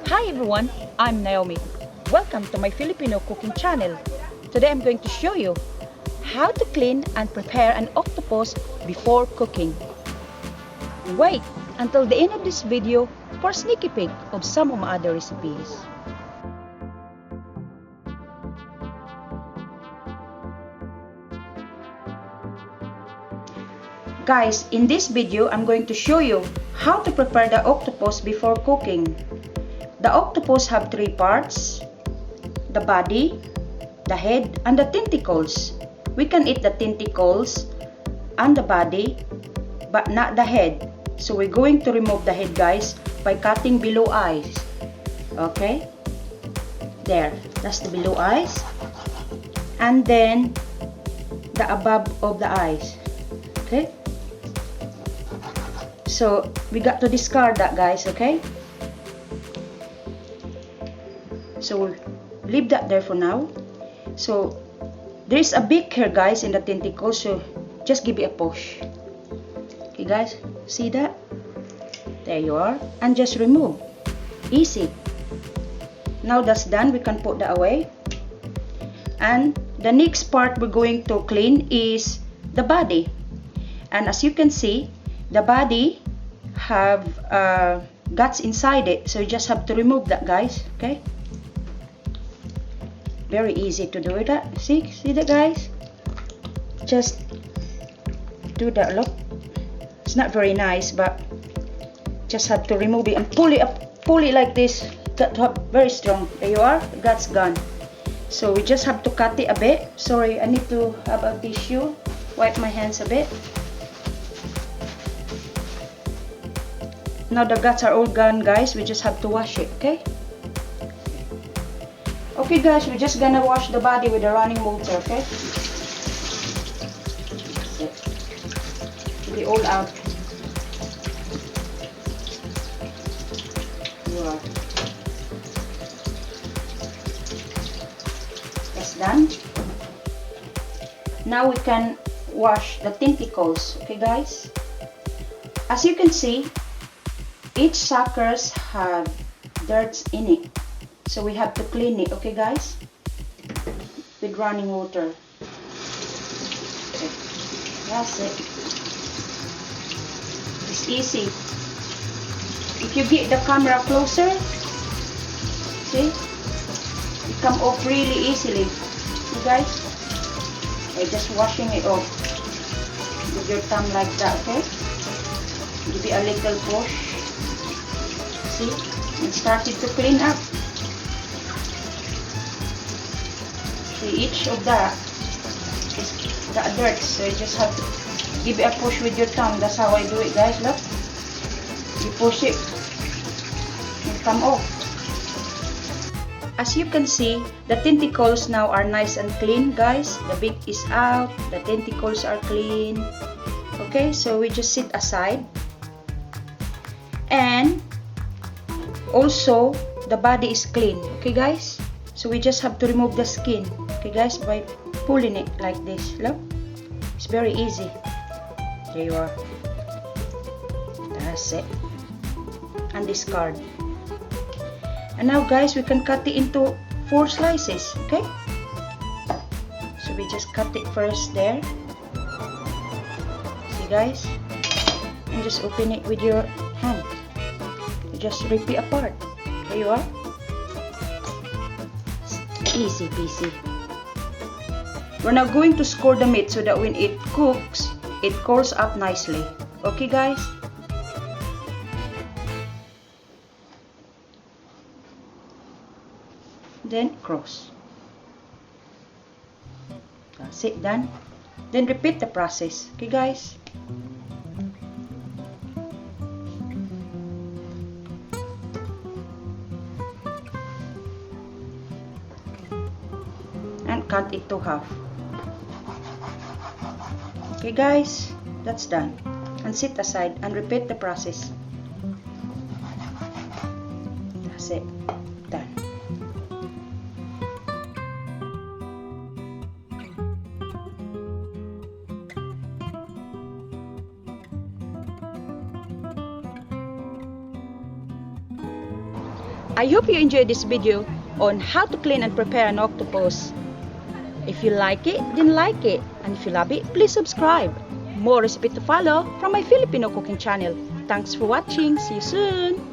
Hi everyone, I'm Naomi. Welcome to my Filipino cooking channel. Today I'm going to show you how to clean and prepare an octopus before cooking. Wait until the end of this video for a sneaky peek of some of my other recipes. Guys, in this video I'm going to show you how to prepare the octopus before cooking. The octopus have three parts: the body, the head, and the tentacles. We can eat the tentacles and the body, but not the head. So we're going to remove the head, guys, by cutting below eyes. Okay? There, that's the below eyes. And then the above of the eyes. Okay? So we got to discard that, guys, okay? So we'll leave that there for now. So there's a beak here, guys, in the tentacle, so just give it a push. Okay, guys, see that? There you are. And just remove. Easy. Now that's done, we can put that away. And the next part we're going to clean is the body. And as you can see, the body have guts inside it, so you just have to remove that, guys. Okay, very easy to do that. See that, guys? Just do that. Look, it's not very nice, but just have to remove it and pull it up, pull it like this. That very strong. There you are, the guts gone. So we just have to cut it a bit. Sorry, I need to have a tissue, wipe my hands a bit. Now the guts are all gone, guys. We just have to wash it, okay? Okay, guys, we're just gonna wash the body with the running water, okay? Get it all out. Wow. That's done. Now we can wash the tentacles, okay, guys? As you can see, each suckers have dirt in it, so we have to clean it, okay, guys, with running water. Okay. That's it. It's easy. If you get the camera closer, see, it come off really easily, you guys. Okay, just washing it off with your thumb like that, okay? Give it a little push. See, it started to clean up. See, each of that is the dirt, so you just have to give it a push with your thumb. That's how I do it, guys. Look, you push it, it come off. As you can see, the tentacles now are nice and clean, guys. The beak is out, the tentacles are clean. Okay, so we just sit aside. And also, the body is clean, okay, guys? So we just have to remove the skin, okay, guys, by pulling it like this. Look, it's very easy. There you are. That's it. And discard. And now, guys, we can cut it into 4 slices, okay? So we just cut it first there. See, guys? And just open it with your hand. Just rip it apart. There you are. Easy peasy. We're now going to score the meat so that when it cooks, it curls up nicely. Okay, guys? Then cross. That's it, done. Then repeat the process. Okay, guys? And cut it to half. Okay, guys, that's done. And sit aside and repeat the process. That's it. Done. I hope you enjoyed this video on how to clean and prepare an octopus. If you like it, then like it. And if you love it, please subscribe. More recipe to follow from my Filipino cooking channel. Thanks for watching. See you soon.